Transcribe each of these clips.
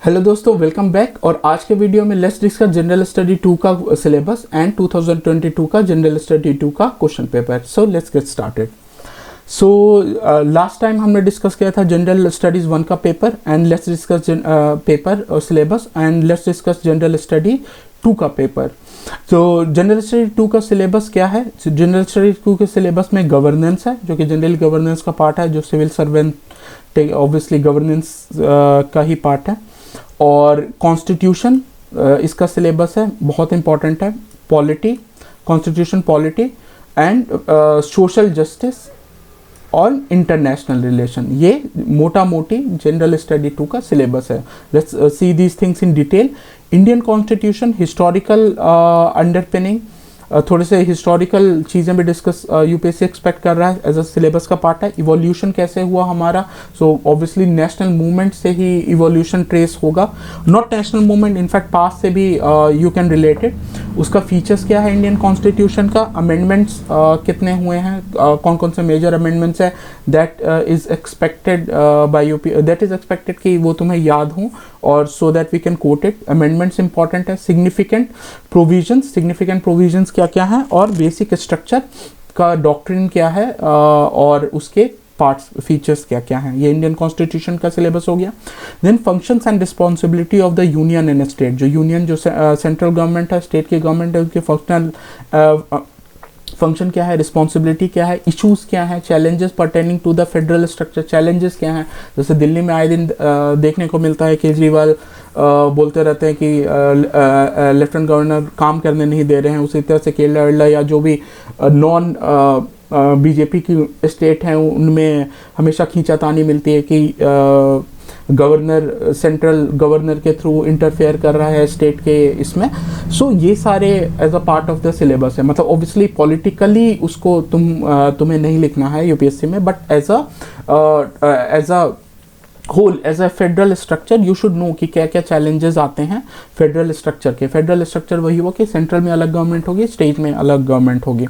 Hello दोस्तों, welcome back. और आज के वीडियो में लेट्स डिस्कस जनरल स्टडी 2 का सिलेबस एंड 2022 का जनरल स्टडी 2 का question paper. So let's get started. So last time हमने डिस्कस किया था जनरल स्टडीज़ 1 का paper and let's discuss paper और syllabus and let's discuss general study 2 का paper. तो जनरल स्टडी 2 का सिलेबस क्या है? जनरल स्टडी 2 के सिलेबस में गवर्नेंस है, जो कि जनरल गवर्नेंस का पार्ट है, जो सिविल सर्वेंट ऑब्वियसली गवर्नेंस का ही पार्ट है। और कॉन्स्टिट्यूशन इसका सिलेबस है, बहुत इंपॉर्टेंट है। Polity, constitution, polity and social justice और इंटरनेशनल रिलेशन, ये मोटा मोटी जनरल स्टडी 2 का सिलेबस है। Let's see these things in detail. Indian constitution, historical underpinning, थोड़े से हिस्टोरिकल चीज़ें भी डिस्कस यूपीएससी एक्सपेक्ट कर रहा है एज अ सिलेबस का पार्ट है। इवोल्यूशन कैसे हुआ हमारा, सो ऑब्वियसली नेशनल मूवमेंट से ही इवोल्यूशन ट्रेस होगा, not national movement, in fact past से भी यू कैन रिलेटेड। उसका फीचर्स क्या है इंडियन कॉन्स्टिट्यूशन का, अमेंडमेंट्स कितने हुए हैं, कौन कौन से मेजर अमेंडमेंट्स है, that is expected by UP, that is expected कि वो तुम्हें याद हों और so that we can quote it. Amendments important है। सिग्निफिकेंट प्रोविजंस क्या क्या है, और बेसिक स्ट्रक्चर का डॉक्ट्रिन क्या है, और उसके पार्ट्स फीचर्स क्या क्या हैं। ये इंडियन कॉन्स्टिट्यूशन का सिलेबस हो गया। Then functions and responsibility of the union and state, जो यूनियन जो सेंट्रल गवर्नमेंट है, स्टेट की गवर्नमेंट है, उसके फंक्शन क्या है, रिस्पॉन्सिबिलिटी क्या है, इश्यूज क्या है, challenges pertaining to the federal structure, challenges क्या हैं। जैसे दिल्ली में आए दिन देखने को मिलता है, केजरीवाल बोलते रहते हैं कि लेफ्टिनेंट गवर्नर काम करने नहीं दे रहे हैं। उसी तरह से केरला वेरला या जो भी नॉन बीजेपी की स्टेट हैं, उनमें हमेशा खींचातानी मिलती है कि गवर्नर सेंट्रल गवर्नर के थ्रू इंटरफेयर कर रहा है स्टेट के इसमें। सो ये सारे as a part of the syllabus है। मतलब ऑब्वियसली पॉलिटिकली उसको तुम्हें नहीं लिखना है यूपीएससी में, but as a whole, as a federal structure you should know कि क्या क्या चैलेंजेस आते हैं फेडरल स्ट्रक्चर के। फेडरल स्ट्रक्चर वही हो कि सेंट्रल में अलग गवर्नमेंट होगी, स्टेट में अलग गवर्नमेंट होगी,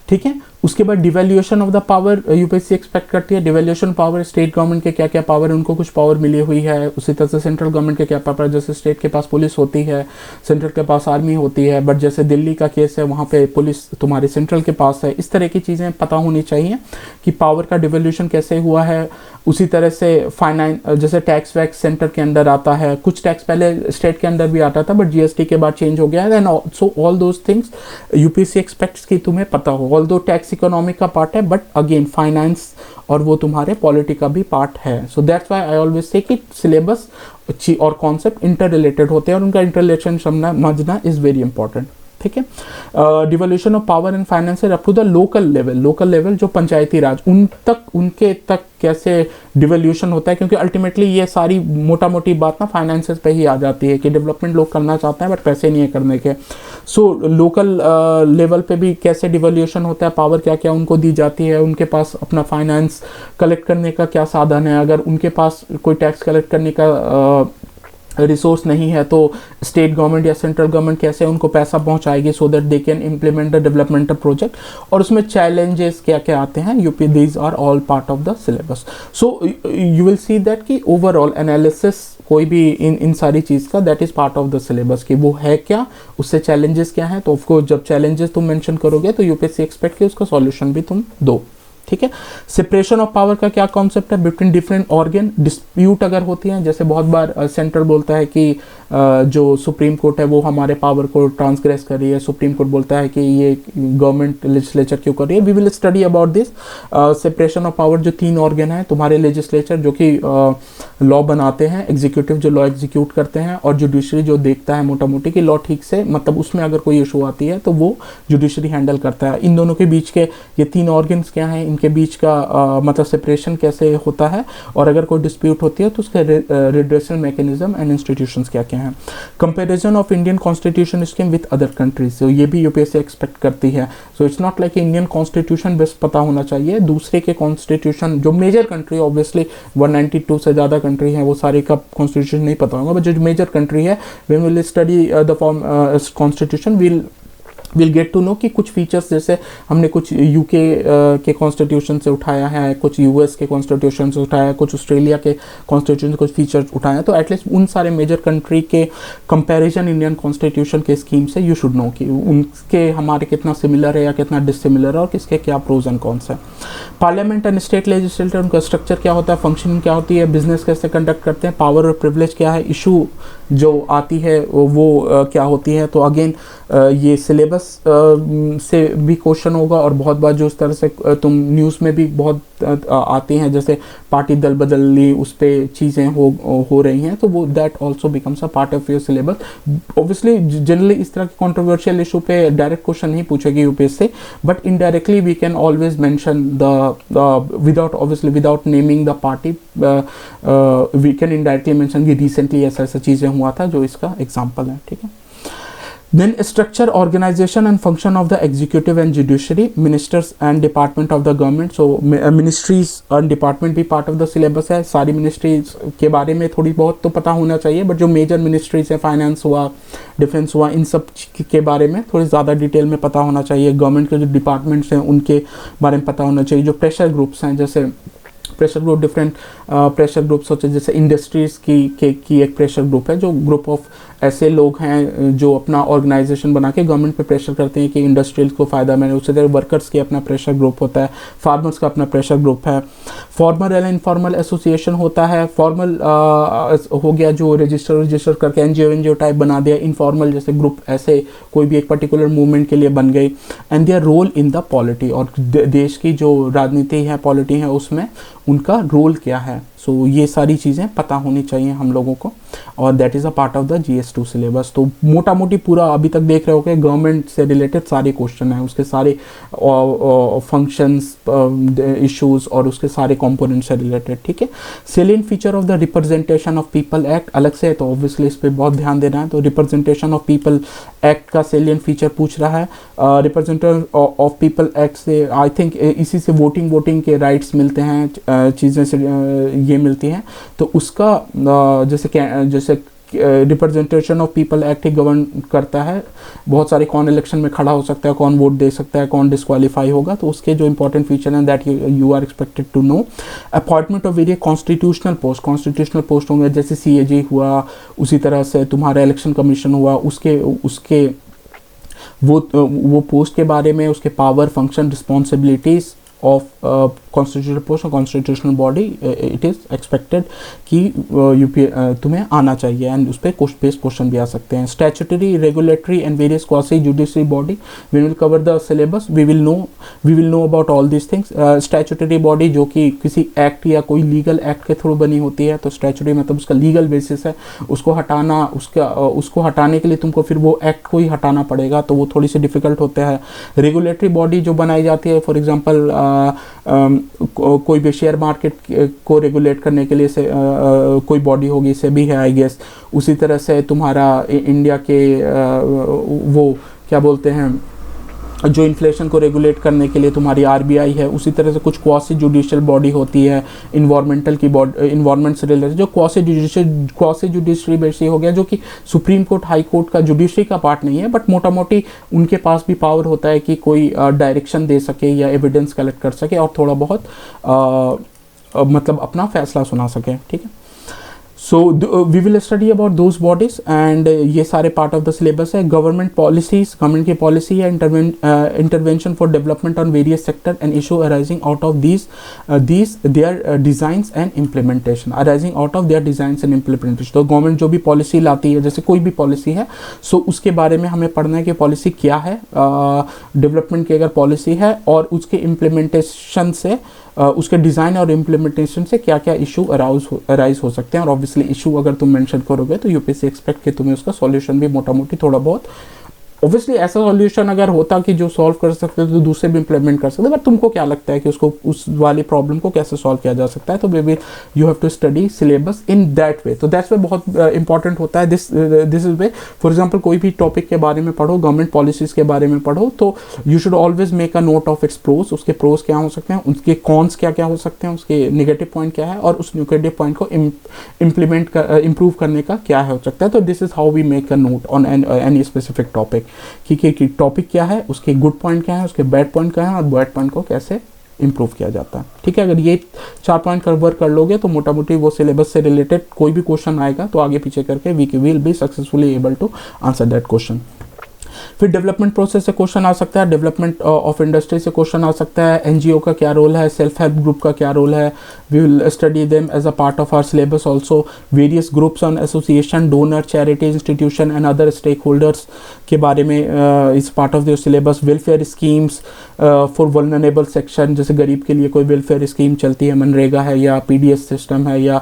ठीक है। उसके बाद devaluation of the power UPSC expect करती है। डिवैल्यूएशन पावर, स्टेट गवर्नमेंट के क्या क्या पावर है, उनको कुछ पावर मिली हुई है। उसी तरह से सेंट्रल गवर्नमेंट के क्या पावर, जैसे स्टेट के पास पुलिस होती है, सेंट्रल के पास आर्मी होती है, बट जैसे दिल्ली का केस है वहाँ पे पुलिस तुम्हारे सेंट्रल के पास है। इस तरह की चीज़ें पता होनी चाहिए कि पावर का डिवैल्यूएशन कैसे हुआ है। उसी तरह से फाइनेंस, जैसे टैक्स वैक्स सेंटर के अंदर आता है, कुछ टैक्स पहले स्टेट के अंदर भी आता था बट जीएसटी के बाद चेंज हो गया है। So all those things UPSC aspects कि तुम्हें पता हो। ऑल दो टैक्स इकोनॉमी का पार्ट है, बट अगेन फाइनेंस और वो तुम्हारे पॉलिटी का भी पार्ट है। So that's why I always say कि सिलेबस और कॉन्सेप्ट इंटर रिलेटेड होते हैं और उनका इंटर रिलेशन समझना इज वेरी इंपॉर्टेंट, ठीक है। Devolution of power and finance up to the local level जो पंचायती राज, उनके तक कैसे डिवोल्यूशन होता है, क्योंकि अल्टीमेटली ये सारी मोटा मोटी बात ना फाइनेंसेस पे ही आ जाती है कि डेवलपमेंट लोग करना चाहते हैं बट पैसे नहीं है करने के। सो लोकल लेवल पे भी कैसे डिवोल्यूशन होता है, पावर क्या क्या उनको दी जाती है, उनके पास अपना फाइनेंस कलेक्ट करने का क्या साधन है, अगर उनके पास कोई टैक्स कलेक्ट करने का रिसोर्स नहीं है तो स्टेट गवर्नमेंट या सेंट्रल गवर्नमेंट कैसे उनको पैसा पहुंचाएगी so that they can implement the developmental project, और उसमें चैलेंजेस क्या क्या आते हैं। UP these are all part of the syllabus. So you will see that कि ओवरऑल एनालिसिस कोई भी इन सारी चीज़ का that is part of the syllabus कि वो है क्या, उससे चैलेंजेस क्या हैं। तो ऑफकोर्स जब चैलेंजेस तुम मेंशन करोगे तो यूपीएससी एक्सपेक्ट कि उसका सॉल्यूशन भी तुम दो, ठीक है। सेपरेशन ऑफ पावर का क्या कॉन्सेप्ट है बिटवीन डिफरेंट ऑर्गन। डिस्प्यूट अगर होती है, जैसे बहुत बार सेंटर बोलता है कि जो सुप्रीम कोर्ट है वो हमारे पावर को ट्रांसग्रेस कर रही है, सुप्रीम कोर्ट बोलता है कि ये गवर्नमेंट लेजिस्लेचर क्यों कर रही है। We will study about this separation of power. जो 3 ऑर्गन है तुम्हारे, लेजिस्लेचर जो कि लॉ बनाते हैं, एग्जीक्यूटिव जो लॉ एग्जीक्यूट करते हैं, और जुडिशरी जो देखता है मोटा मोटी कि लॉ ठीक से, मतलब उसमें अगर कोई इशू आती है तो वो जुडिशरी हैंडल करता है। इन दोनों के बीच के ये 3 ऑर्गन्स क्या हैं, इनके बीच का मतलब सेपरेशन कैसे होता है, और अगर कोई डिस्प्यूट होती है तो उसके रिड्रेसल मैकेनिज्म एंड इंस्टीट्यूशंस क्या क्या हैं। Comparison of Indian constitution scheme with other countries, तो ये भी यूपीएससी एक्सपेक्ट करती है। So it's not like Indian constitution best पता होना चाहिए, दूसरे के कॉन्स्टिट्यूशन जो मेजर कंट्री, ऑब्वियसली 192 से ज़्यादा कंट्री हैं, वो सारे का कॉन्स्टिट्यूशन नहीं पता होगा, बट जो मेजर कंट्री है, when will study the form constitution will will get to know कि कुछ फीचर्स जैसे हमने कुछ यूके के कॉन्स्टिट्यूशन से उठाया है, कुछ यूएस के कॉन्स्टिट्यूशन से उठाया है, कुछ ऑस्ट्रेलिया के कॉन्स्टिट्यूशन से कुछ फीचर्स उठाए हैं, तो एटलीस्ट उन सारे मेजर कंट्री के कंपैरिजन इंडियन कॉन्स्टिट्यूशन के स्कीम से यू शुड नो कि उनके हमारे कितना सिमिलर है या कितना डिसिमिलर है और किसके क्या प्रोज एंड कॉन्स है। पार्लियामेंट एंड स्टेट लेजिस्लेटर, उनका स्ट्रक्चर क्या होता है, फंक्शनिंग क्या होती है, बिजनेस कैसे कंडक्ट करते हैं, पावर और प्रिविलेज क्या है, इशू जो आती है वो क्या होती है। तो अगेन ये सिलेबस से भी क्वेश्चन होगा और बहुत बार जो इस तरह से तुम न्यूज़ में भी बहुत आते हैं, जैसे पार्टी दल बदल ली, उस पर चीज़ें हो रही हैं, तो वो that also becomes a part of your syllabus. Obviously generally इस तरह के कॉन्ट्रोवर्शियल इशू पे डायरेक्ट क्वेश्चन नहीं पूछेगी UPSC, but indirectly we can always mention the without naming the party, we can indirectly mention कि रिसेंटली ऐसा ऐसा चीज़ें हुआ था जो इसका एग्जाम्पल है, ठीक है। Then structure, organization and function of the executive and judiciary, ministers and department of the government. So ministries and department भी part of the syllabus है। सारी ministries के बारे में थोड़ी बहुत तो पता होना चाहिए, बट जो मेजर ministries है, फाइनेंस हुआ, डिफेंस हुआ, इन सब के बारे में थोड़ी ज़्यादा डिटेल में पता होना चाहिए। गवर्नमेंट के जो डिपार्टमेंट्स हैं उनके बारे में पता होना चाहिए। जो प्रेशर ग्रुप्स हैं, जैसे pressure group, different pressure groups होते हैं, जैसे इंडस्ट्रीज़ की एक प्रेशर ग्रुप है, जो ग्रुप ऑफ ऐसे लोग हैं जो अपना ऑर्गेनाइजेशन बना के गवर्नमेंट पे प्रेशर करते हैं कि इंडस्ट्रियल्स को फ़ायदा मिले। उससे तरह वर्कर्स के अपना प्रेशर ग्रुप होता है, फार्मर्स का अपना प्रेशर ग्रुप है। फॉर्मल एंड इनफॉर्मल एसोसिएशन होता है। फॉर्मल हो गया जो रजिस्टर करके एनजीओ टाइप बना दिया। इनफॉर्मल जैसे ग्रुप ऐसे कोई भी एक पर्टिकुलर मूवमेंट के लिए बन गई। And their role in the polity, और देश की जो राजनीति है, पॉलिटी है, उसमें उनका रोल क्या है। सो ये सारी चीज़ें पता होनी चाहिए हम लोगों को, और that is a part of the GS2 syllabus. तो मोटा मोटी पूरा अभी तक देख रहे हो कि गवर्नमेंट से रिलेटेड सारे क्वेश्चन हैं, उसके सारे फंक्शंस, इश्यूज और उसके सारे कंपोनेंट से रिलेटेड, ठीक है। Salient feature of the representation of people act अलग से है, तो ऑब्वियसली इस पर बहुत ध्यान देना है। तो रिप्रेजेंटेशन ऑफ पीपल एक्ट का सेलिएंट फीचर पूछ रहा है। रिप्रेजेंटेशन ऑफ पीपल एक्ट से आई थिंक इसी से वोटिंग के राइट्स मिलते हैं, चीज़ें से ये मिलती हैं। तो उसका जैसे representation of people act he govern करता है। बहुत सारे कौन इलेक्शन में खड़ा हो सकता है, कौन वोट दे सकता है, कौन डिस्क्वालीफाई होगा, तो उसके जो इंपॉर्टेंट फीचर हैं that you are expected to know. Appointment of various constitutional post होंगे, जैसे CAG हुआ, उसी तरह से तुम्हारा इलेक्शन कमीशन हुआ, उसके वो पोस्ट के बारे में, उसके power, function, responsibilities of constitutional post और constitutional body, it is expected कि तुम्हें आना चाहिए, एंड उस पर बेस्ड क्वेश्चन भी आ सकते हैं। Statutory, regulatory and various quasi judiciary body, we will cover the syllabus, we will know about all this things. Statutory body जो कि किसी एक्ट या कोई लीगल एक्ट के थ्रू बनी होती है, तो स्टैट्यूटरी मतलब उसका लीगल बेसिस है, उसको हटाने के लिए तुमको फिर वो एक्ट को ही हटाना पड़ेगा, तो वो थोड़ी सी डिफिकल्ट होता है। रेगुलेटरी बॉडी जो बनाई जाती है, फॉर एग्जाम्पल कोई भी शेयर मार्केट को रेगुलेट करने के लिए से कोई बॉडी होगी, से भी है आई गेस। उसी तरह से तुम्हारा इंडिया के वो क्या बोलते हैं, जो इन्फ्लेशन को रेगुलेट करने के लिए तुम्हारी RBI है। उसी तरह से कुछ क्वासी जुडिशियल बॉडी होती है, इन्वायरमेंटल की बॉडी, इन्वायरमेंट से रिलेटेड जो क्वासी जुडिशरी बेसी हो गया, जो कि सुप्रीम कोर्ट, हाई कोर्ट का जुडिशरी का पार्ट नहीं है, बट मोटा मोटी उनके पास भी पावर होता है कि कोई डायरेक्शन दे सके या एविडेंस कलेक्ट कर सके और थोड़ा बहुत मतलब अपना फैसला सुना सके, ठीक है। So we will study about those bodies, and ये सारे पार्ट ऑफ द सिलेबस है। गवर्नमेंट पॉलिसीज, गवर्नमेंट की पॉलिसी है। Intervention for development on various sector and issue arising out of these their designs and implementation, arising out of their designs and implementation। तो government जो भी policy लाती है, जैसे कोई भी पॉलिसी है, सो उसके बारे में हमें पढ़ना है कि पॉलिसी क्या है, डेवलपमेंट की अगर पॉलिसी है, और उसके इम्प्लीमेंटेशन से, उसके डिज़ाइन और इम्प्लीमेंटेशन से क्या क्या इशू अराइज हो सकते हैं। और ऑब्वियसली इशू अगर तुम मेंशन करोगे तो यूपीएससी एक्सपेक्ट कि तुम्हें उसका सॉल्यूशन भी मोटा मोटी थोड़ा बहुत, ऑब्वियसली ऐसा सॉल्यूशन अगर होता कि जो सॉल्व कर सकते तो दूसरे भी इंप्लीमेंट कर सकते, बट तुमको क्या लगता है कि उसको, उस वाली प्रॉब्लम को कैसे सॉल्व किया जा सकता है। तो may be you have to study syllabus in that way. तो दैट्स वे बहुत इंपॉर्टेंट होता है। This is way, for example कोई भी टॉपिक के बारे में पढ़ो, गवर्नमेंट पॉलिसीज़ के बारे में पढ़ो, तो you should always make a note of its pros, उसके प्रोज क्या हो सकते हैं, उसके कॉन्स क्या क्या हो सकते हैं, उसके नेगेटिव पॉइंट क्या है, और उस नेगेटिव पॉइंट को इम्प्रूव करने का क्या हो सकता है। तो this is how we make a note on any specific topic. कि टॉपिक क्या है, उसके गुड पॉइंट क्या है, उसके बैड पॉइंट क्या है और बैड पॉइंट को कैसे इम्प्रूव किया जाता है। ठीक है, अगर ये 4 पॉइंट कवर कर लोगे तो मोटा मोटी वो सिलेबस से रिलेटेड कोई भी क्वेश्चन आएगा तो आगे पीछे करके we will be successfully able to answer that question. फिर डेवलपमेंट प्रोसेस से क्वेश्चन आ सकता है, डेवलपमेंट ऑफ इंडस्ट्री से क्वेश्चन आ सकता है, एनजीओ का क्या रोल है, सेल्फ हेल्प ग्रुप का क्या रोल है, we will study them as a part of our syllabus also, various groups on association, donor, charity, institution and other stake holders के बारे में इस part of the syllabus, welfare schemes for vulnerable section, जैसे गरीब के लिए कोई welfare scheme चलती है, मनरेगा है या पीडीएस सिस्टम है या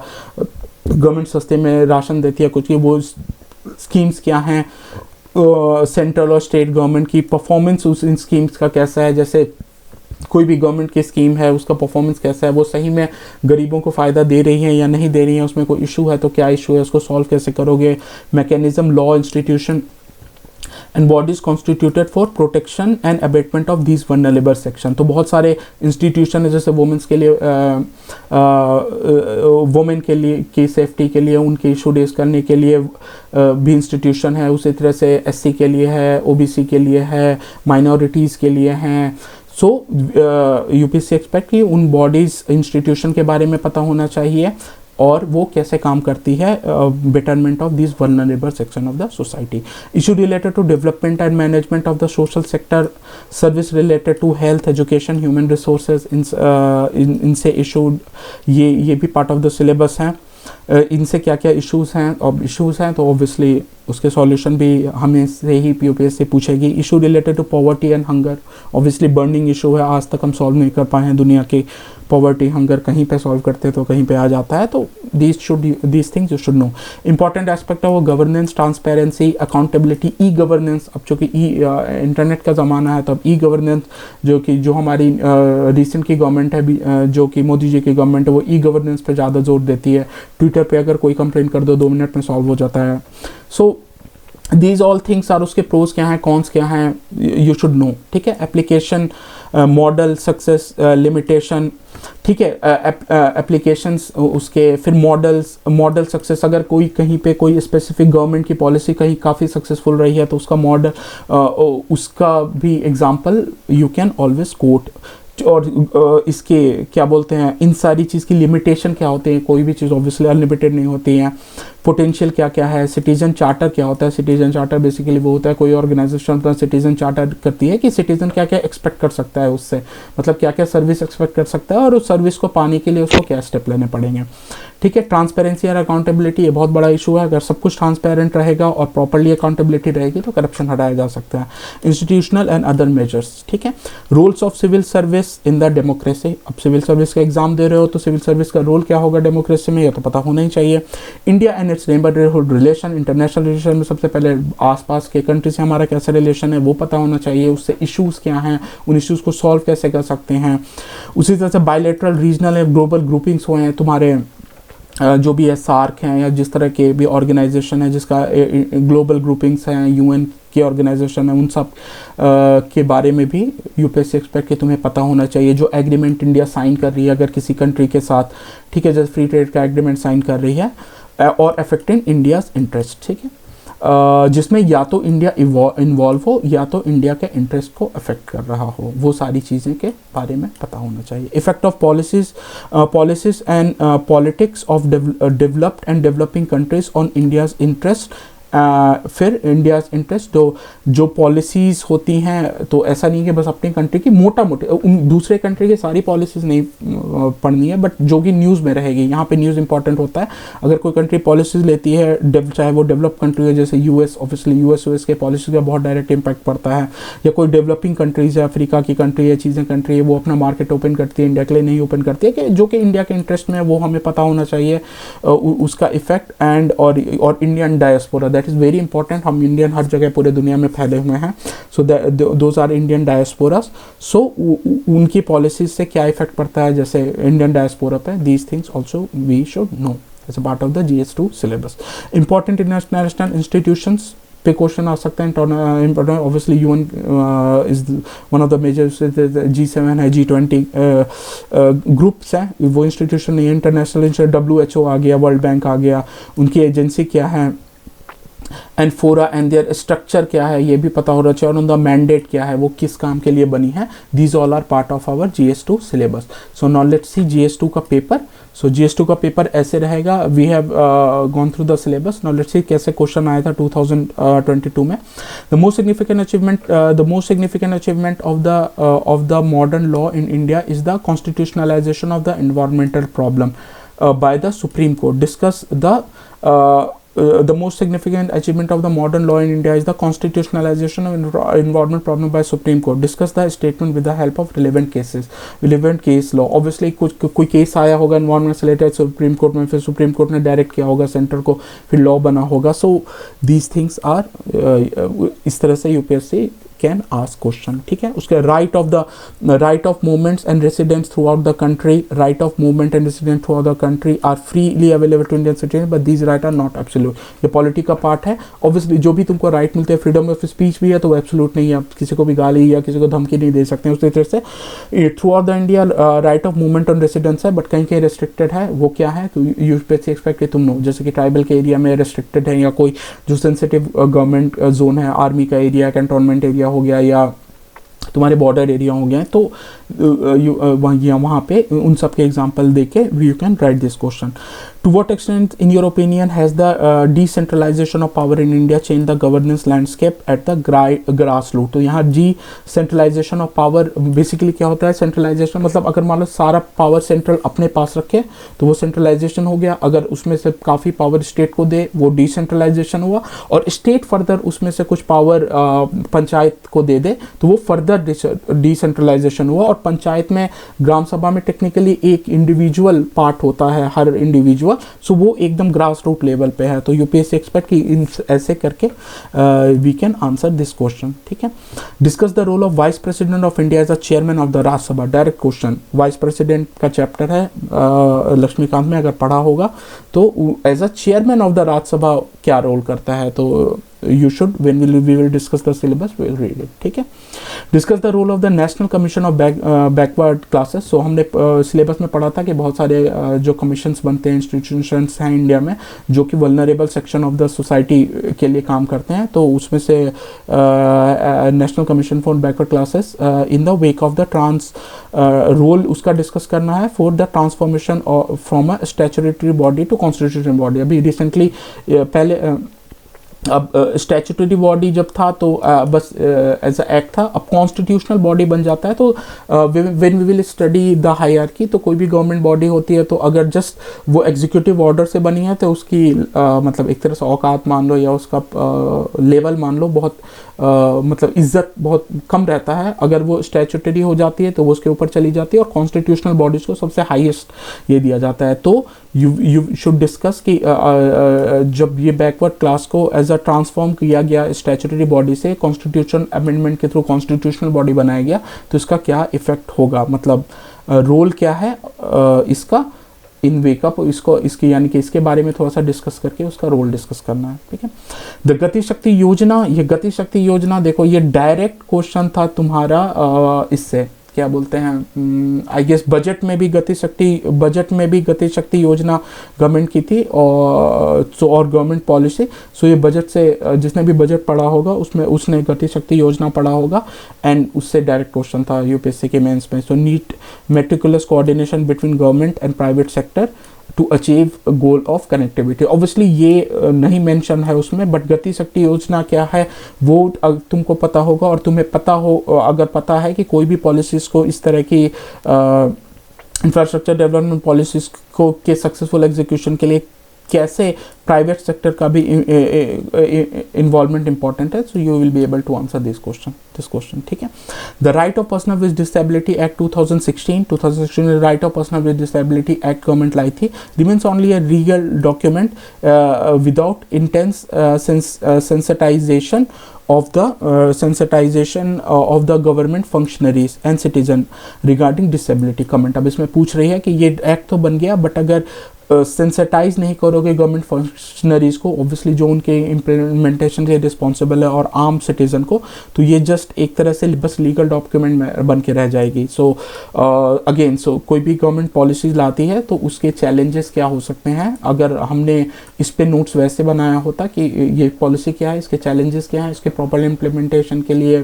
गवर्नमेंट सस्ते में राशन देती है कुछ की, वो स्कीम्स क्या हैं, सेंट्रल और स्टेट गवर्नमेंट की परफॉर्मेंस उस इन स्कीम्स का कैसा है, जैसे कोई भी गवर्नमेंट की स्कीम है उसका परफॉर्मेंस कैसा है, वो सही में गरीबों को फ़ायदा दे रही है या नहीं दे रही है, उसमें कोई इशू है तो क्या इशू है, उसको सॉल्व कैसे करोगे, mechanism, law, institution and bodies constituted for protection and abatement of these vulnerable section. तो बहुत सारे इंस्टीट्यूशन है जैसे वुमेन्स के लिए, वुमेन के लिए की सेफ्टी के लिए, उनके इशू रेज करने के लिए भी इंस्टीट्यूशन है, उसी तरह से एससी के लिए है, ओबीसी के लिए है, माइनॉरिटीज़ के लिए हैं। सो यूपीएससी एक्सपेक्ट कि उन बॉडीज़ इंस्टीट्यूशन के बारे में पता होना चाहिए और वो कैसे काम करती है, betterment of this vulnerable section of the society. Issue related to development and management of the social sector, service related to health, education, human resources, इनसे इशू, ये भी पार्ट ऑफ द सिलेबस हैं। इनसे क्या क्या इश्यूज़ हैं, और issues हैं तो ऑब्वियसली उसके सॉल्यूशन भी हमें से ही यूपीएससी पूछेगी। Issue related to poverty and hunger, obviously burning issue है, आज तक हम सॉल्व नहीं कर पाए हैं दुनिया की पॉवर्टी, हंगर, कहीं पे सॉल्व करते तो कहीं पे आ जाता है, तो these things you should no. Important aspect है वो governance, transparency, accountability, e governance. अब चूँकि इंटरनेट का ज़माना है तो अब ई गवर्नेंस जो हमारी रिसेंट की गवर्नमेंट है, जो कि मोदी जी की गवर्नमेंट है, वो ई गवर्नेंस पे ज़्यादा जोर देती है। ट्विटर पे अगर कोई कंप्लेन कर दो 2 मिनट में सॉल्व हो जाता है। So these all things are, उसके प्रोज क्या हैं, कॉन्स क्या हैं, यू शुड नो। ठीक है, एप्लीकेशन, मॉडल, सक्सेस, लिमिटेशन, ठीक है, एप्लीकेशंस, उसके फिर मॉडल सक्सेस, अगर कोई कहीं पे कोई स्पेसिफिक गवर्नमेंट की पॉलिसी कहीं काफ़ी सक्सेसफुल रही है तो उसका मॉडल, उसका भी example you can always quote. और इसके क्या बोलते हैं, इन सारी चीज़ की लिमिटेशन क्या होते हैं, कोई भी चीज़ ऑब्वियसली अनलिमिटेड नहीं होती है। पोटेंशियल क्या क्या है, सिटीजन चार्टर क्या होता है, सिटीजन चार्टर बेसिकली वो होता है, कोई ऑर्गेनाइजेशन अपना सिटीजन चार्टर करती है कि सिटीजन क्या क्या एक्सपेक्ट कर सकता है उससे, मतलब क्या क्या सर्विस एक्सपेक्ट कर सकता है और उस सर्विस को पाने के लिए उसको क्या स्टेप लेने पड़ेंगे। ठीक है, ट्रांसपेरेंसी और अकाउंटेबिलिटी, ये बहुत बड़ा इशू है। अगर सब कुछ ट्रांसपेरेंट रहेगा और प्रॉपर्ली अकाउंटेबिलिटी रहेगी तो करप्शन हटाया जा सकता है। इंस्टीट्यूशनल एंड अदर मेजर्स, ठीक है। Roles of civil service in the democracy, अब सिविल सर्विस का एग्जाम दे रहे हो तो सिविल सर्विस का रोल क्या होगा डेमोक्रेसी में, ये तो पता होना ही चाहिए। India and it's neighbourhood relation, international relation में सबसे पहले आसपास के कंट्री से हमारा कैसा रिलेशन है वो पता होना चाहिए, उससे इश्यूज़ क्या हैं, उन इश्यूज़ को सॉल्व कैसे कर सकते हैं। उसी तरह से बायलैटरल, रीजनल या ग्लोबल ग्रुपिंग्स हुए हैं तुम्हारे, जो भी है सार्क हैं या जिस तरह के भी ऑर्गेनाइजेशन है जिसका ग्लोबल ग्रुपिंग्स हैं, यूएन की ऑर्गेनाइजेशन है, उन सब के बारे में भी यूपीएससी एक्सपेक्ट कि तुम्हें पता होना चाहिए। जो एग्रीमेंट इंडिया साइन कर रही है अगर किसी कंट्री के साथ, ठीक है, जैसे फ्री ट्रेड का एग्रीमेंट साइन कर रही है और अफेक्टिंग इंडियाज इंटरेस्ट, ठीक है, जिसमें या तो इंडिया इन्वॉल्व हो या तो इंडिया के इंटरेस्ट को अफेक्ट कर रहा हो, वो सारी चीज़ें के बारे में पता होना चाहिए। Effect of policies and politics of developed and developing countries on India's interest. फिर इंडियाज इंटरेस्ट, जो पॉलिसीज़ होती हैं तो ऐसा नहीं कि बस अपनी कंट्री की मोटा मोटी, उन दूसरे कंट्री की सारी पॉलिसीज़ नहीं पढ़नी है, बट जो कि न्यूज़ में रहेगी, यहाँ पे न्यूज़ इंपॉर्टेंट होता है। अगर कोई कंट्री पॉलिसीज़ लेती है, चाहे वो डेवलप कंट्री है जैसे यूएस, ऑब्वियसली यूएस के पॉलिसीज़ का बहुत डायरेक्ट इम्पैक्ट पड़ता है, या कोई डेवलपिंग कंट्रीज़ है, अफ्रीका की कंट्री है, चीज़ें कंट्री है, वो अपना मार्केट ओपन करती है, इंडिया के लिए नहीं ओपन करती है, कि जो कि इंडिया के इंटरेस्ट में है वो हमें पता होना चाहिए उसका इफेक्ट। एंड और Indian diaspora, that is very important. हम इंडियन हर जगह पूरे दुनिया में फैले हुए हैं, so those are Indian diasporas. So उनकी पॉलिसीज से क्या इफेक्ट पड़ता है जैसे इंडियन डायस्पोरा पे, these things also we should know as a part of the GS2 सिलेबस। इंपॉर्टेंट इंटरनेशनल इंस्टीट्यूशंस पे क्वेश्चन आ सकते हैं। Important obviously UN is one of the major, G7 है, G20 ग्रुप्स हैं, वो इंस्टीट्यूशन नहीं है। इंटरनेशनल WHO आ गया, वर्ल्ड बैंक आ गया, उनकी एजेंसी क्या है, एंड फोरा एंड देयर स्ट्रक्चर क्या है ये भी पता होना चाहिए, और उनका मैंडेट क्या है, वो किस काम के लिए बनी है। These all are part of our GS2 syllabus. So now let's see GS2 का पेपर। सो GS2 का पेपर ऐसे रहेगा, we have gone through the syllabus. Now let's see कैसे क्वेश्चन आया था 2022 में। The most significant achievement of the modern law in India is the constitutionalisation of the environmental problem by the Supreme Court. Discuss the most significant achievement of the modern law in India is the constitutionalization of environment problem by Supreme Court. Discuss the statement with the help of relevant cases. Relevant case law. Obviously कोई case आया होगा environment से related supreme court में, फिर supreme court ने direct किया होगा centre को, फिर लॉ बना होगा। So these things are इस तरह से UPSC कैन आस्क क्वेश्चन, ठीक है। उसके right of movements and residents throughout the country, right of movement and resident throughout the country are freely available to Indian citizen, but these right are not absolute. ये polity का part है। Obviously जो भी तुमको right मिलते हैं, freedom of speech भी है, तो वो एब्सोल्यूट नहीं है। आप किसी को भी गाली या किसी को धमकी नहीं दे सकते हैं। उसी तरह से through out the India right of movement on residence है, बट कहीं कहीं रेस्ट्रिक्टेड है। वो क्या है, यूपीएससी एक्सपेक्ट तुम नो, जैसे कि ट्राइबल के एरिया में रेस्ट्रिक्टेड है, या कोई जो सेंसिटिव गवर्नमेंट जोन है, आर्मी का एरिया, कैंटोनमेंट एरिया हो गया, या तुम्हारे बॉर्डर एरिया हो गया, तो वहाँ पे उन सब के एग्जाम्पल देके you can write this question. To what extent in your opinion has the decentralisation of power in India change the governance landscape at the grass root. तो यहाँ डिसेंट्रलाइजेशन ऑफ पावर बेसिकली क्या होता है, centralisation मतलब अगर मान लो सारा power central अपने पास रखे तो वो सेंट्रलाइजेशन हो गया, अगर उसमें से काफ़ी पावर स्टेट को दे वो डिसेंट्रलाइजेशन हुआ, और स्टेट फर्दर उसमें से कुछ पावर पंचायत को दे दे तो वो फर्दर डिसेंट्रलाइजेशन हुआ। और पंचायत में, ग्राम सभा में टेक्निकली एक इंडिविजुअल पार्ट होता है, हर इंडिविजुअल, सो वो एकदम ग्रास रूट लेवल पे है। तो यूपीएससी एक्सपेक्ट कि इन ऐसे करके we can answer this question, ठीक है। Discuss the role of vice president of India as a chairman of the Rajya Sabha. Direct question, vice president का चैप्टर है लक्ष्मीकांत में, अगर पढ़ा होगा तो as a chairman of the Rajya Sabha क्या रोल करता है, तो you should, when we will discuss the syllabus we will read it, ठीक है। Discuss the role of the national commission of backward classes. So हमने सिलेबस में पढ़ा था कि बहुत सारे जो कमीशंस बनते हैं, इंस्टीट्यूशंस हैं इंडिया में जो कि vulnerable section of the society के लिए काम करते हैं, तो उसमें से national commission for backward classes in the wake of the trans role उसका डिस्कस करना है for the transformation from a statutory body to constitutional body. अभी रिसेंटली पहले अब स्टैट्यूटरी बॉडी जब था तो बस एज अ एक्ट था, अब कॉन्स्टिट्यूशनल बॉडी बन जाता है। तो when we will study the hierarchy, तो कोई भी गवर्नमेंट बॉडी होती है तो अगर जस्ट वो एग्जीक्यूटिव ऑर्डर से बनी है तो उसकी मतलब एक तरह से औकात मान लो या उसका लेवल मान लो बहुत मतलब इज्जत बहुत कम रहता है। अगर वो स्टैट्यूटरी हो जाती है तो वो उसके ऊपर चली जाती है, और कॉन्स्टिट्यूशनल बॉडीज को सबसे हाईएस्ट ये दिया जाता है। तो यू शुड डिस्कस कि जब ये बैकवर्ड क्लास को एज अ ट्रांसफॉर्म किया गया स्टैट्यूटरी बॉडी से कॉन्स्टिट्यूशन अमेंडमेंट के थ्रू कॉन्स्टिट्यूशनल बॉडी बनाया गया, तो इसका क्या इफेक्ट होगा, मतलब रोल क्या है इसका इन वेकअप, इसकी यानी कि इसके बारे में थोड़ा सा डिस्कस करके उसका रोल डिस्कस करना है, ठीक है। द गति शक्ति योजना, ये गति शक्ति योजना देखो ये डायरेक्ट क्वेश्चन था तुम्हारा इससे क्या बोलते हैं, आई गेस बजट में भी गति शक्ति योजना गवर्नमेंट की थी, और गवर्नमेंट पॉलिसी। सो ये बजट से जिसने भी बजट पढ़ा होगा उसमें उसने गति शक्ति योजना पढ़ा होगा, एंड उससे डायरेक्ट क्वेश्चन था यूपीएससी के मेंस में। So neat meticulous coordination between government and private sector to achieve goal of connectivity. Obviously ये नहीं मेंशन है उसमें, बट गति शक्ति योजना क्या है वो तुमको पता होगा, और तुम्हें पता हो अगर पता है कि कोई भी पॉलिसीज को इस तरह की इंफ्रास्ट्रक्चर डेवलपमेंट पॉलिसीज को के सक्सेसफुल एग्जीक्यूशन के लिए कैसे प्राइवेट सेक्टर का भी इन्वॉल्वमेंट इंपॉर्टेंट है। So you will be able to answer this question, ठीक है। The right of person with disability act 2016 right of person with disability act government लाई थी, remains only a legal document without intense sensitisation of the government functionaries and citizen regarding disability comment। अब इसमें पूछ रही है कि ये act तो बन गया, बट अगर सेंसिटाइज नहीं करोगे गवर्नमेंट फंक्शनरीज को, ऑब्वियसली जो उनके इम्प्लीमेंटेशन के रिस्पॉन्सिबल है, और आम सिटीजन को, तो ये जस्ट एक तरह से बस लीगल डॉक्यूमेंट बन के रह जाएगी। सो अगेन कोई भी गवर्नमेंट पॉलिसीज लाती है तो उसके चैलेंजेस क्या हो सकते हैं, अगर हमने इस पे नोट्स वैसे बनाया होता कि ये पॉलिसी क्या है, इसके चैलेंजेस क्या है, इसके प्रॉपर इम्प्लीमेंटेशन के लिए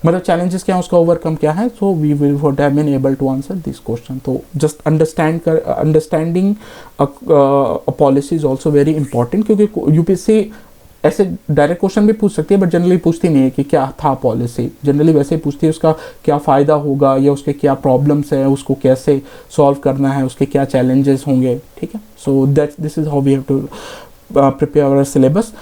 मतलब चैलेंजेस क्या है, उसका ओवरकम क्या है, so we will would have been able to answer this question. तो just understanding a policy is also very important, क्योंकि यूपीएससी ऐसे डायरेक्ट क्वेश्चन भी पूछ सकती है, बट जनरली पूछती नहीं है कि क्या था पॉलिसी, जनरली वैसे ही पूछती है उसका क्या फ़ायदा होगा या उसके क्या प्रॉब्लम्स है, उसको कैसे सॉल्व करना है, उसके क्या चैलेंजेस होंगे, ठीक है। So this is how we have to prepare our syllabus.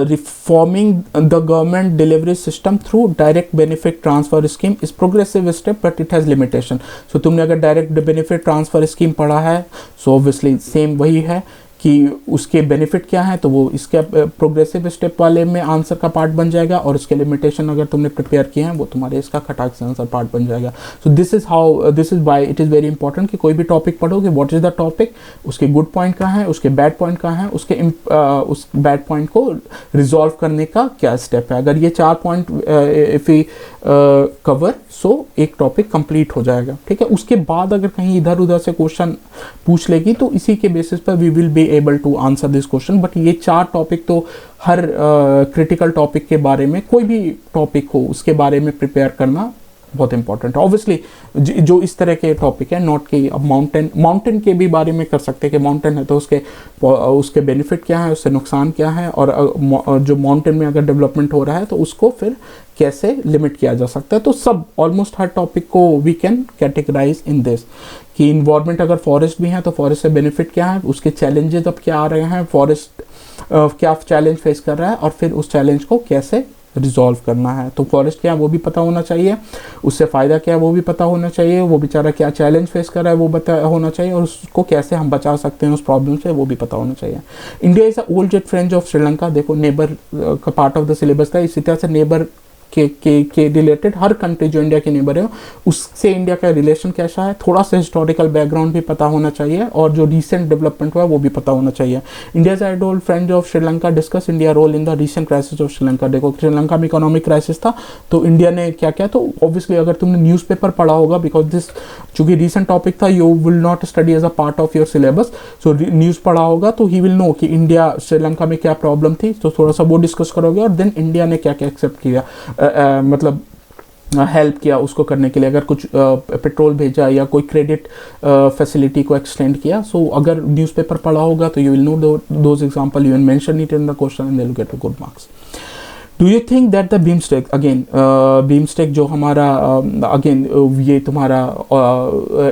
Reforming the government delivery system through direct benefit transfer scheme is progressive step, but it has limitation. So तुमने अगर direct benefit transfer scheme पढ़ा है, so obviously same वही है कि उसके benefit क्या है, तो वो इसके प्रोग्रेसिव स्टेप वाले में आंसर का पार्ट बन जाएगा, और इसके लिमिटेशन अगर तुमने प्रिपेयर किए हैं वो तुम्हारे इसका खटाक से आंसर पार्ट बन जाएगा। सो this is why it is very important कि कोई भी टॉपिक पढ़ोगे, व्हाट इज द टॉपिक, उसके गुड पॉइंट कहाँ है, उसके बैड पॉइंट कहाँ है, उस बैड पॉइंट को रिजॉल्व करने का क्या स्टेप है। अगर ये 4 पॉइंट इफ वी कवर, सो एक टॉपिक कंप्लीट हो जाएगा, ठीक है। उसके बाद अगर कहीं इधर उधर से क्वेश्चन पूछ लेगी तो इसी के बेसिस पर we will be able to answer this question. But ये 4 टॉपिक तो हर क्रिटिकल टॉपिक के बारे में, कोई भी टॉपिक हो उसके बारे में प्रिपेयर करना बहुत इंपॉर्टेंट है। ऑब्वियसली जो इस तरह के टॉपिक है, नॉट कि अब माउंटेन के भी बारे में कर सकते हैं कि माउंटेन है तो उसके बेनिफिट क्या है, उससे नुकसान क्या है, और जो माउंटेन में अगर डेवलपमेंट हो रहा है तो उसको फिर कैसे लिमिट किया जा सकता है। तो सब ऑलमोस्ट हर टॉपिक को we can categorise in this कि इन्वायरमेंट अगर फॉरेस्ट भी है तो फॉरेस्ट से बेनिफिट क्या है, उसके चैलेंजेस अब क्या आ रहे हैं, फॉरेस्ट क्या चैलेंज फेस कर रहा है, और फिर उस चैलेंज को कैसे रिजॉल्व करना है। तो फॉरेस्ट क्या है वो भी पता होना चाहिए, उससे फ़ायदा क्या है वो भी पता होना चाहिए, वो बेचारा क्या चैलेंज फेस कर रहा है वो पता होना चाहिए, और उसको कैसे हम बचा सकते हैं उस प्रॉब्लम से वो भी पता होना चाहिए। India is a old jet friend of Sri Lanka, देखो नेबर का पार्ट ऑफ द सिलेबस था, इसी तरह से नेबर के रिलेटेड हर कंट्री जो इंडिया के नेबर है उससे इंडिया का रिलेशन कैसा है, थोड़ा सा हिस्टोरिकल बैकग्राउंड भी पता होना चाहिए, और जो रिसेंट डेवलपमेंट हुआ है वो भी पता होना चाहिए। India is an old friend of Sri Lanka, discuss India role in the recent crisis of Sri Lanka. देखो श्रीलंका में इकोनॉमिक क्राइसिस था तो इंडिया ने क्या किया, तो ऑब्वियसली अगर तुमने न्यूज़पेपर पढ़ा होगा, बिकॉज दिस चूंकि रिसेंट टॉपिक था, you will not study as a part of your syllabus, so news पढ़ा होगा तो ही विल नो कि इंडिया श्रीलंका में क्या प्रॉब्लम थी, तो थोड़ा सा वो डिस्कस करोगे, और देन इंडिया ने क्या क्या एक्सेप्ट किया, मतलब हेल्प किया उसको करने के लिए, अगर कुछ पेट्रोल भेजा या कोई क्रेडिट फैसिलिटी को एक्सटेंड किया। सो अगर न्यूज़पेपर पढ़ा होगा तो you will know those example, you will mention it in the question and they will get a good marks. Do you think that the BIMSTEC, again BIMSTEC जो हमारा again ये तुम्हारा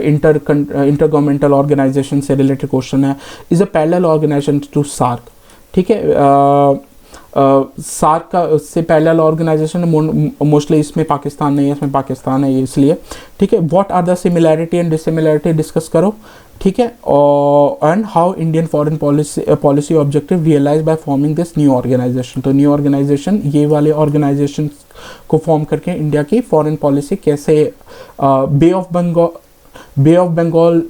इंटर गवर्नमेंटल ऑर्गेनाइजेशन से related question है, is a parallel organisation to SAARC, ठीक है। SAARC का से पैरेलल ऑर्गेनाइजेशन मोस्टली, इसमें पाकिस्तान नहीं है, इसमें पाकिस्तान है, ये इसलिए, ठीक है। What are the similarity and dissimilarity discuss करो, ठीक है। And how Indian foreign policy objective realise by forming this new organisation. तो न्यू ऑर्गेनाइजेशन, ये वाले ऑर्गेनाइजेशन को फॉर्म करके इंडिया की फॉरेन पॉलिसी कैसे, बे ऑफ बंगाल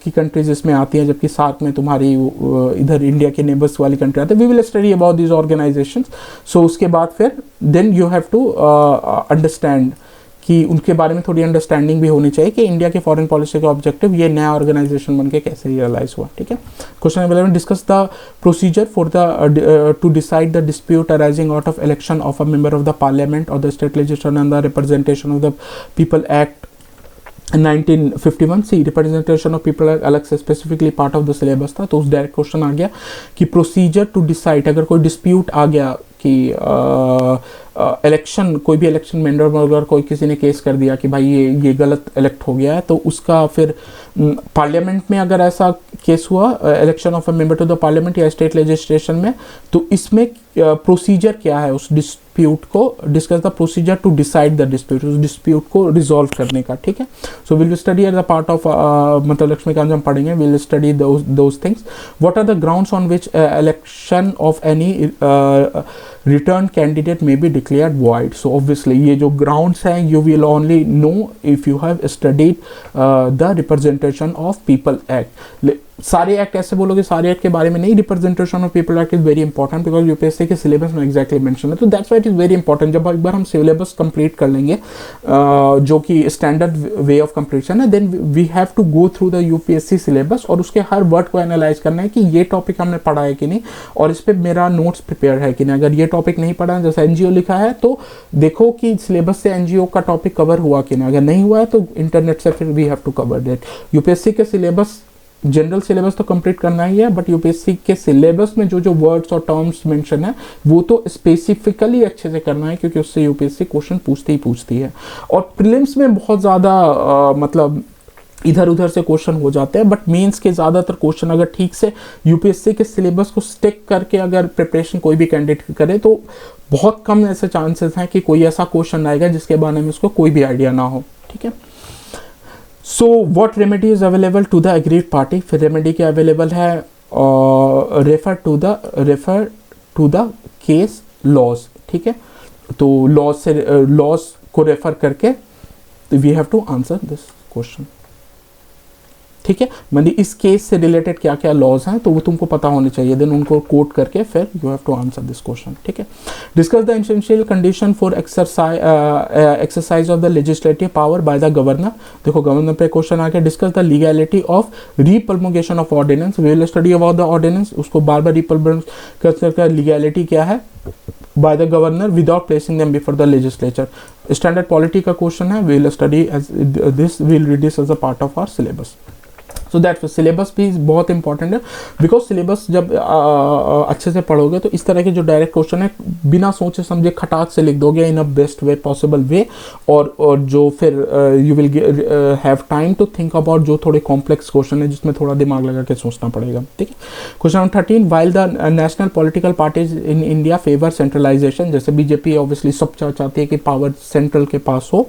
की कंट्रीज इसमें आती हैं, जबकि साथ में तुम्हारी इधर इंडिया के नेबर्स वाली कंट्री आते हैं। We will study about this organisations. So उसके बाद फिर then you have to understand कि उनके बारे में थोड़ी अंडरस्टैंडिंग भी होनी चाहिए कि इंडिया के फॉरेन पॉलिसी का ऑब्जेक्टिव ये नया ऑर्गेनाइजेशन बन के कैसे रियलाइज हुआ, ठीक है। Question number 11, discuss the procedure for the to decide the dispute arising out of election of a member of the parliament और the state legislature and the representation of the people act 1951। See representation of people अलग से specifically part of the syllabus था, तो उस direct question आ गया कि procedure to decide, अगर कोई डिस्प्यूट आ गया कि इलेक्शन, कोई भी इलेक्शन मेंबर में अगर कोई किसी ने केस कर दिया कि भाई ये गलत इलेक्ट हो गया है, तो उसका फिर पार्लियामेंट में अगर ऐसा केस हुआ, election of a member to the parliament या स्टेट लेजिस्लेशन में, तो इसमें प्रोसीजर क्या है उस डिस्प्यूट को, discuss the procedure to decide the dispute, उस डिस्प्यूट को रिजॉल्व करने का, ठीक है। So will study at the part of मतलब लक्ष्मीकांत हम पढ़ेंगे, will study those things. What are the grounds on which election of any return candidate may be declared void. So obviously ये जो ग्राउंड्स हैं you will only know if you have studied the representation of people act. सारे act ऐसे बोलोगे सारे act के बारे में नहीं, representation of people act is very important because UPSC के सिलेबस में एग्जैक्टली मेंशन है। तो that's why it is very important. जब एक बार हम सिलेबस कंप्लीट कर लेंगे जो कि स्टैंडर्ड वे ऑफ कंप्लीशन है, then we have to go through the UPSC syllabus और उसके हर वर्ड को एनालाइज करना है कि ये टॉपिक हमने पढ़ा है कि नहीं और इस पर मेरा नोट्स प्रिपेयर है कि नहीं। अगर ये टॉपिक नहीं पढ़ा है, जैसे एनजीओ लिखा है, तो देखो कि सिलेबस से एनजीओ का टॉपिक कवर हुआ कि नहीं। अगर नहीं हुआ है तो इंटरनेट से फिर we have to cover that. UPSC के सिलेबस, जनरल सिलेबस तो कंप्लीट करना ही है, बट यूपीएससी के सिलेबस में जो जो वर्ड्स और टर्म्स मेंशन है वो तो स्पेसिफिकली अच्छे से करना है क्योंकि उससे यूपीएससी क्वेश्चन पूछती है। और प्रीलिम्स में बहुत ज़्यादा मतलब इधर उधर से क्वेश्चन हो जाते हैं, बट मेंस के ज़्यादातर क्वेश्चन अगर ठीक से यूपीएससी के सिलेबस को स्टिक करके अगर प्रिपरेशन कोई भी कैंडिडेट करे तो बहुत कम ऐसे चांसेस हैं कि कोई ऐसा क्वेश्चन आएगा जिसके बारे में उसको कोई भी आइडिया ना हो। ठीक है। So what remedy is available to the aggrieved party. फिर रेमेडी क्या अवेलेबल है, refer to the case laws. ठीक है, तो लॉज को रेफर करके we have to answer this question. ठीक है, मतलब इस केस से रिलेटेड क्या क्या लॉज हैं तो वो तुमको पता होने चाहिए, देन उनको कोट करके फिर you have to answer this question. ठीक है। Discuss the essential condition for exercise of the legislative power by the governor. देखो गवर्नर पे क्वेश्चन आ गया। डिस्कस द लीगैलिटी ऑफ रीप्रोमulgation of ordinance. We will study about the ordinance, उसको बार बार रीप्रोमulgation का लीगैलिटी क्या है by the governor without placing them before the legislature. Standard polity का क्वेश्चन है, we will study as this, we will read this as a part of our syllabus. So that syllabus भी बहुत important है because syllabus जब अच्छे से पढ़ोगे तो इस तरह के जो डायरेक्ट क्वेश्चन है बिना सोचे समझे खटाक से लिख दोगे इन a best way possible way, और जो फिर you will have time to think about जो थोड़े कॉम्प्लेक्स क्वेश्चन है जिसमें थोड़ा दिमाग लगा के सोचना पड़ेगा। ठीक है। Question number 13, while the national political parties in India favour centralisation. जैसे बीजेपी ऑब्वियसली सब चाहती है कि पावर सेंट्रल के पास हो।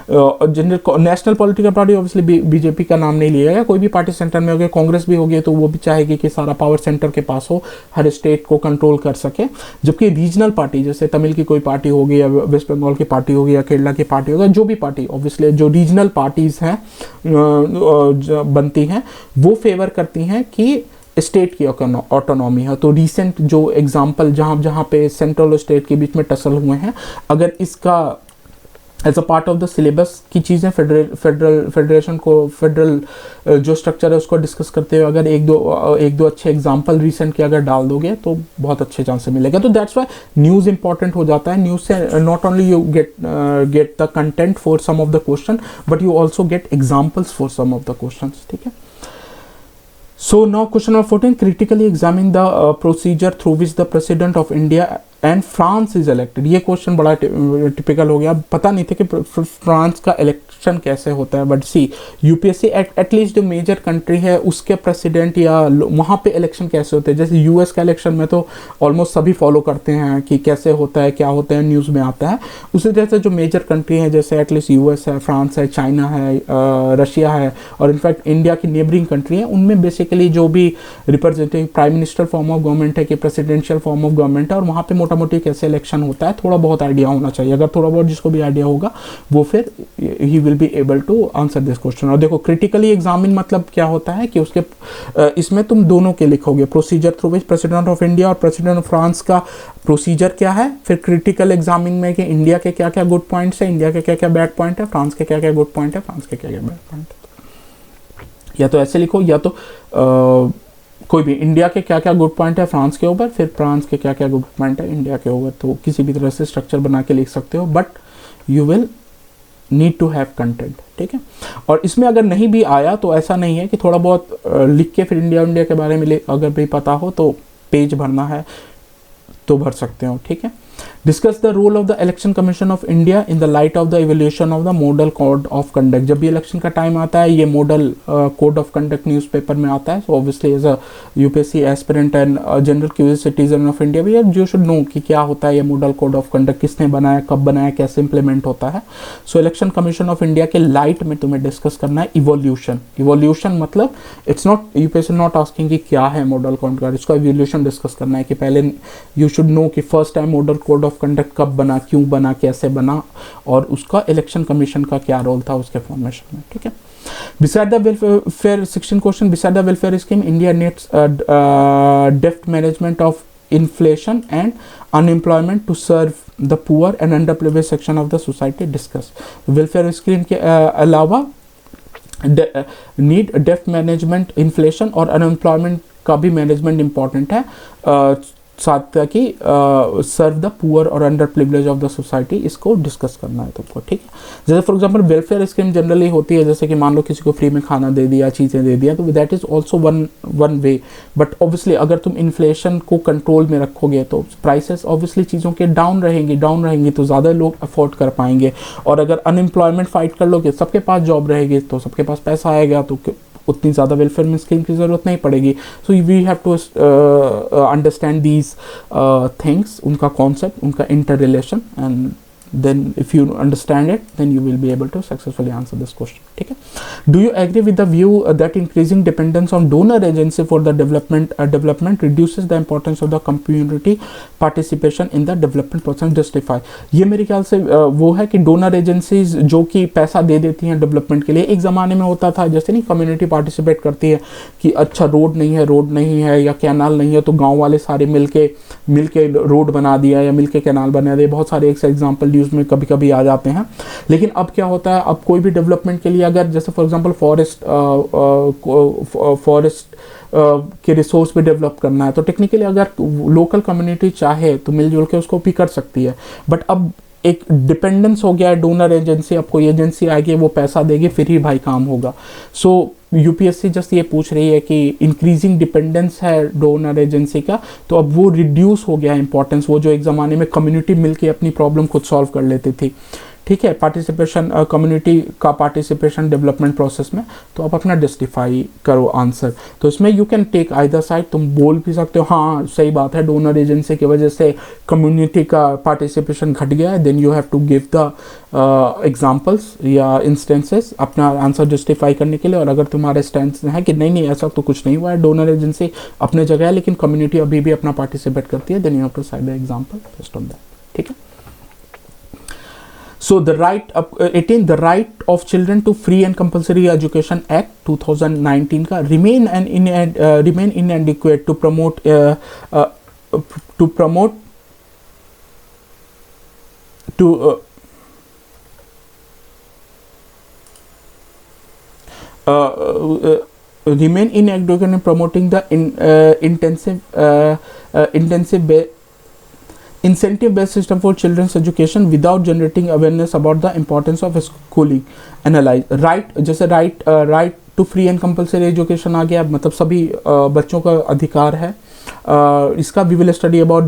National political party obviously BJP का नाम नहीं लिया गया, कोई भी पार्टी सेंटर में होगी, कांग्रेस भी होगी तो वो भी चाहेगी कि सारा पावर सेंटर के पास हो, हर स्टेट को कंट्रोल कर सके। जबकि रीजनल पार्टी जैसे तमिल की कोई पार्टी होगी या वेस्ट बंगाल की पार्टी होगी या केरला की पार्टी होगी, जो भी पार्टी ऑब्वियसली जो रीजनल पार्टीज हैं बनती हैं वो फेवर करती हैं कि स्टेट की ऑटोनॉमी है। तो रिसेंट जो एग्जांपल जहाँ पे सेंट्रल और स्टेट के बीच में टसल हुए हैं, अगर इसका as a part of the syllabus की चीज़ें फेडरेशन को फेडरल जो स्ट्रक्चर है उसको डिस्कस करते हुए अगर एक दो अच्छे एग्जांपल रिसेंट के अगर डाल दोगे तो बहुत अच्छे चांसेस मिलेगा। तो दैट्स व्हाई न्यूज़ इंपॉर्टेंट हो जाता है। न्यूज़ से not only you get the content for some of the question but you also get examples for some of the question. ठीक है। So now question number 14, critically examine the procedure through which the president of India and France is elected। ये question बड़ा typical हो गया, पता नहीं था कि फ्रांस का इलेक्शन कैसे होता है, बट सी यूपीएससी एटलीस्ट जो मेजर कंट्री है उसके प्रेसिडेंट या वहाँ पे इलेक्शन कैसे होते हैं। जैसे यूएस का इलेक्शन में तो ऑलमोस्ट सभी फॉलो करते हैं कि कैसे होता है क्या होता है, न्यूज़ में आता है। उसी जैसे जो मेजर कंट्री है जैसे एटलीस्ट यूएस है, फ्रांस है, चाइना है, रशिया है और इनफैक्ट इंडिया की नेबरिंग कंट्री है, उनमें बेसिकली जो भी representative prime minister form of government है कि प्रेसिडेंशियल फॉर्म ऑफ गवर्नमेंट है और वहाँ पे मोटा मोटी कैसे इलेक्शन होता है थोड़ा बहुत आइडिया होना चाहिए। अगर थोड़ा बहुत जिसको भी आइडिया होगा वो फिर he will be able to answer this question. और देखो क्रिटिकली एग्जामिन मतलब क्या होता है कि उसके इसमें तुम दोनों के लिखोगे, procedure through which president of India और प्रेसिडेंट ऑफ फ्रांस का प्रोसीजर क्या है, फिर क्रिटिकल एग्जामिन में कि इंडिया के क्या क्या गुड पॉइंट्स है, इंडिया के क्या क्या बैड पॉइंट है, फ्रांस के क्या क्या गुड पॉइंट है, फ्रांस के क्या क्या बैड पॉइंट है। या तो ऐसे लिखो या तो कोई भी इंडिया के क्या क्या गुड पॉइंट है फ्रांस के ऊपर, फिर फ्रांस के क्या क्या गुड पॉइंट है इंडिया के ऊपर। तो किसी भी तरह से स्ट्रक्चर बना के लिख सकते हो but you will need to have content. ठीक है। और इसमें अगर नहीं भी आया तो ऐसा नहीं है कि थोड़ा बहुत लिख के फिर इंडिया के बारे में अगर भी पता हो तो पेज भरना है तो भर सकते हो। ठीक है। Discuss the role of the Election Commission of India in the light of the evolution of the model code of conduct. जब भी इलेक्शन का टाइम आता है, ये model code of conduct newspaper में आता है। So obviously as a UPSC aspirant and general curious citizen of India, we you should know कि क्या होता है ये मॉडल कोड ऑफ कंडक्ट, किसने बनाया, कब बनाया, कैसे इंप्लीमेंट होता है। सो इलेक्शन कमीशन ऑफ इंडिया के लाइट में तुम्हें डिस्कस करना है इवोल्यूशन। इवोल्यूशन मतलब it's not, UPSC not asking कि क्या है मॉडल कोड का, इसका इवोल्यूशन डिस्कस करना है कि पहले यू शुड नो कि first time model code of conduct कब बना, क्यों बना, कैसे बना, और उसका इलेक्शन कमीशन का क्या रोल था उसके फॉर्मेशन में। ठीक है। Beside the welfare 16 question, beside the welfare scheme, India needs deft management of inflation and unemployment to serve the poor and underprivileged section of the society. Discuss welfare scheme के अलावा need डेफ्ट management, inflation और unemployment का भी management important है, साथ कि serve the poor और under privilege of the society, इसको डिस्कस करना है तुमको। ठीक है। जैसे for example welfare scheme generally होती है, जैसे कि मान लो किसी को फ्री में खाना दे दिया, चीज़ें दे दिया, तो that is also one way. But obviously अगर तुम इन्फ्लेशन को कंट्रोल में रखोगे तो प्राइसेस ऑब्वियसली चीज़ों के डाउन रहेंगी तो ज़्यादा लोग अफोर्ड कर पाएंगे। और अगर अनएम्प्लॉयमेंट फाइट कर लोगे, सबके पास जॉब रहेगी तो सबके पास पैसा आएगा, तो उतनी ज़्यादा वेलफेयर में स्कीम की ज़रूरत नहीं पड़ेगी। So we have to understand these things, उनका कॉन्सेप्ट, उनका inter relation, and then if you understand it then you will be able to successfully answer this question. ठीक है। Do you agree with the view that increasing dependence on donor agency for the development reduces the importance of the community participation in the development process? Justify। ये मेरे ख्याल से वो है कि donor agencies जो कि पैसा दे देती हैं डेवलपमेंट के लिए, एक ज़माने में होता था जैसे नहीं कम्युनिटी पार्टिसिपेट करती है कि अच्छा रोड नहीं है या कैनाल नहीं है तो गाँव वाले सारे मिल के रोड बना दिया या मिल के कैनाल बना दिया। बहुत सारे एग्जाम्पल न्यूज़ में कभी कभी आ जाते हैं। लेकिन अब क्या होता है, अब कोई भी डेवलपमेंट के लिए अगर जैसे फॉर एग्जांपल फॉरेस्ट के रिसोर्स भी डेवलप करना है तो टेक्निकली अगर लोकल कम्युनिटी चाहे तो मिलजुल के उसको भी कर सकती है। बट अब एक डिपेंडेंस हो गया है डोनर एजेंसी, अब कोई एजेंसी आएगी वो पैसा देगी फिर ही भाई काम होगा। सो यूपीएससी जस्ट ये पूछ रही है कि इंक्रीजिंग डिपेंडेंस है डोनर एजेंसी का, तो अब वो रिड्यूस हो गया है इंपॉर्टेंस, वो जो एक ज़माने में कम्युनिटी मिलके अपनी प्रॉब्लम खुद सॉल्व कर लेती थी। ठीक है। पार्टिसिपेशन, कम्युनिटी का पार्टिसिपेशन डेवलपमेंट प्रोसेस में, तो आप अपना जस्टिफाई करो आंसर। तो इसमें you can take either side, तुम बोल भी सकते हो हाँ सही बात है डोनर एजेंसी की वजह से कम्युनिटी का पार्टिसिपेशन घट गया है, then you have to give the examples या इंस्टेंसेस अपना आंसर जस्टिफाई करने के लिए। और अगर तुम्हारा स्टैंड है कि नहीं ऐसा तो कुछ नहीं हुआ है, डोनर एजेंसी अपने जगह है लेकिन कम्युनिटी अभी भी अपना पार्टिसिपेट करती है, then you have to cite the example based on that. ठीक है। So the right 18, the right of children to free and compulsory education act 2019 का remain inadequate to promote remain inadequate in promoting the incentive-based system for children's education without generating awareness about the importance of schooling. Analyze right, जैसे right to free and compulsory education आ गया, मतलब सभी बच्चों का अधिकार है। इसका we will study about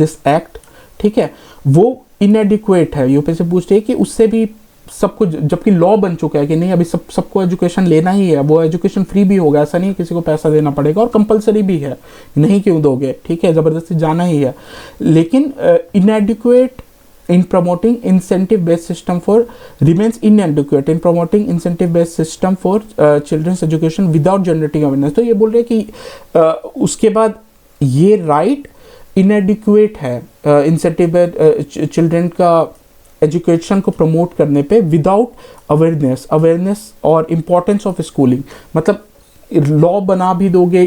this act। ठीक है। वो inadequate है, यूपीएससी पूछते हैं कि उससे भी सबको, जबकि लॉ बन चुका है कि नहीं अभी सबको एजुकेशन लेना ही है, वो एजुकेशन फ्री भी होगा, ऐसा नहीं है किसी को पैसा देना पड़ेगा, और कंपलसरी भी है, नहीं क्यों दोगे, ठीक है, ज़बरदस्ती जाना ही है। लेकिन इनएडिक्वेट in promoting incentive based system for remains inadequate in promoting incentive based system for children's education without generating awareness। तो ये बोल रहे हैं कि उसके बाद ये राइट inadequate है इंसेंटिव चिल्ड्रन का एजुकेशन को प्रमोट करने पे विदाउट अवेयरनेस और इम्पोर्टेंस ऑफ स्कूलिंग। मतलब लॉ बना भी दोगे,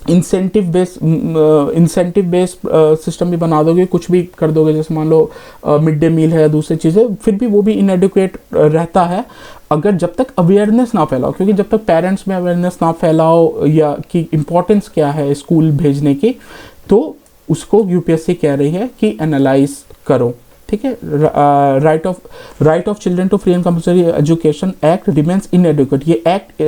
इंसेंटिव बेस्ड सिस्टम भी बना दोगे, कुछ भी कर दोगे, जैसे मान लो मिड डे मील है या दूसरी चीज़ें, फिर भी वो भी इनएडिक्वेट रहता है अगर जब तक अवेयरनेस ना फैलाओ। क्योंकि जब तक पेरेंट्स में अवेयरनेस ना फैलाओ या कि इम्पोर्टेंस क्या है स्कूल भेजने की, तो उसको यूपीएससी कह रही है कि एनालाइज करो। ठीक है। Right of children to free and compulsory education act remains inadequate. ये एक्ट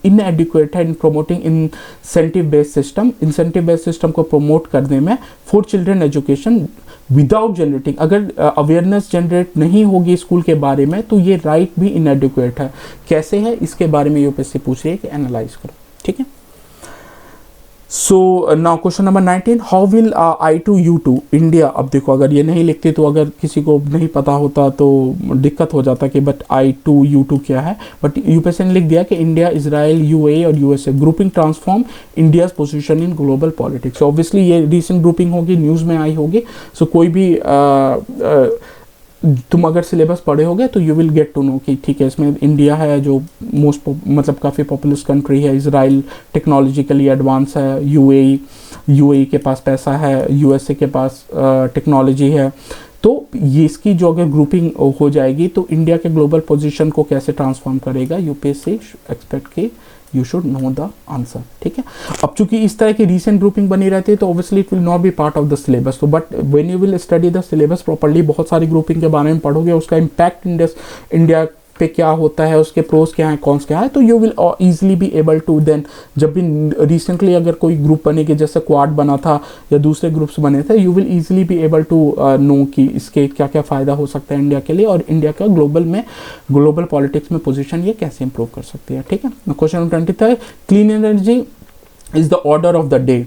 इनएडिक्वेट है in promoting incentive based system, incentive based system को प्रमोट करने में for children education without generating. अगर अवेयरनेस जनरेट नहीं होगी स्कूल के बारे में तो ये राइट भी इनएडिक्वेट है। कैसे है इसके बारे में यूपीएससी पूछ रही है कि एनालाइज करो, ठीक है। So now question number 19, how will I2U2 India. अब देखो अगर ये नहीं लिखते तो अगर किसी को नहीं पता होता तो दिक्कत हो जाता कि बट I2U2 क्या है, बट यूपीएससी ने लिख दिया कि इंडिया, इजराइल, UAE और USA grouping transform India's position in global politics. Obviously ये रिसेंट ग्रुपिंग होगी, न्यूज़ में आई होगी। सो कोई भी तुम अगर सिलेबस पढ़े होगे तो you will get to know कि ठीक है इसमें इंडिया है जो मोस्ट मतलब काफ़ी पॉपुलस कंट्री है, इजराइल टेक्नोलॉजिकली एडवांस है, यूएई के पास पैसा है, USA के पास टेक्नोलॉजी है। तो ये इसकी जो अगर ग्रुपिंग हो जाएगी तो इंडिया के ग्लोबल पोजीशन को कैसे ट्रांसफॉर्म करेगा, यूपीएससी एक्सपेक्ट के you should know the answer, ठीक है। अब चूंकि इस तरह की रीसेंट ग्रुपिंग बनी रहती है तो obviously it will not be part of the syllabus. तो but when you will study the syllabus properly, बहुत सारी ग्रुपिंग के बारे में पढ़ोगे, उसका इम्पैक्ट इंडिया पे क्या होता है, उसके प्रोज क्या हैं, कॉन्स क्या है, तो you will easily be able to then जब भी रिसेंटली अगर कोई ग्रुप बनेगी जैसे क्वाड बना था या दूसरे ग्रुप्स बने थे, you will easily be able to know कि इसके क्या क्या फ़ायदा हो सकता है इंडिया के लिए और इंडिया का ग्लोबल पॉलिटिक्स में पोजीशन ये कैसे इंप्रूव कर सकती है, ठीक है। क्वेश्चन 20 है, clean energy is the order of the day,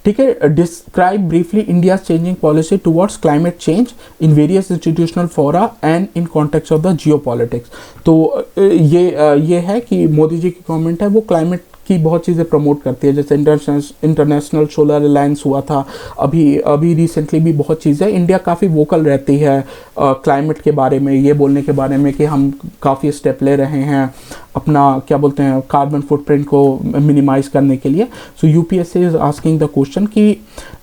ठीक है। Describe briefly India changing policy towards climate change in various institutional fora and in context of the geopolitics. तो ये है कि मोदी जी की गवर्नमेंट है वो क्लाइमेट की बहुत चीज़ें प्रमोट करती है, जैसे इंटरनेशनल सोलर अलायंस हुआ था, अभी रिसेंटली भी बहुत चीज़ें। इंडिया काफ़ी वोकल रहती है क्लाइमेट के बारे में, ये बोलने के बारे में कि हम काफ़ी स्टेप ले रहे हैं अपना क्या बोलते हैं कार्बन फुटप्रिंट को मिनिमाइज करने के लिए। सो UPSC is asking the question कि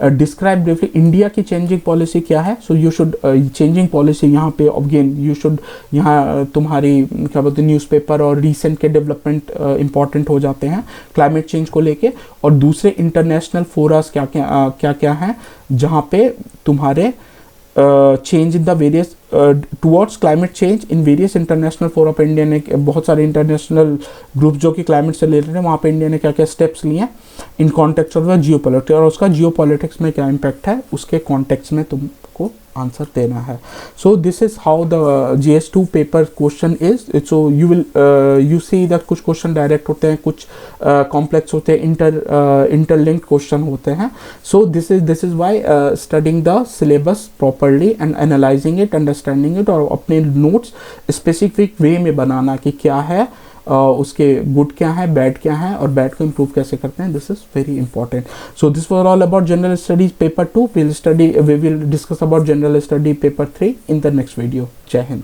डिस्क्राइब ब्रीफली इंडिया की चेंजिंग पॉलिसी क्या है। So you should changing policy यहाँ पे अगेन यू शुड यहाँ तुम्हारी क्या बोलते हैं न्यूज़पेपर और रिसेंट के डेवलपमेंट इंपॉर्टेंट हो जाते हैं क्लाइमेट चेंज को लेके, और दूसरे इंटरनेशनल फोरस क्या हैं जहाँ पे तुम्हारे change in the various towards climate change in various international forum पे इंडिया ने बहुत सारे इंटरनेशनल ग्रुप जो कि क्लाइमेट से रिलेटेड है वहाँ पे इंडिया ने क्या क्या स्टेप्स लिए इन कॉन्टेक्स्ट ऑफ द जियोपॉलिटिक्स, और उसका जियोपॉलिटिक्स में क्या इम्पैक्ट है उसके कॉन्टेक्स्ट में तुमको आंसर देना है। So this is how the GS2 paper question is. So you will you see that कुछ क्वेश्चन डायरेक्ट होते हैं, कुछ कॉम्प्लेक्स होते हैं, इंटरलिंक्ड क्वेश्चन होते हैं। So this is why studying the syllabus properly and analysing it, understanding it, और अपने नोट्स स्पेसिफिक वे में बनाना कि क्या है उसके गुड क्या है, बैड क्या है, और बैड को इम्प्रूव कैसे करते हैं। This is very important. So this was all about general studies paper 2। We will discuss about general study paper 3 in the next video. जय हिंद।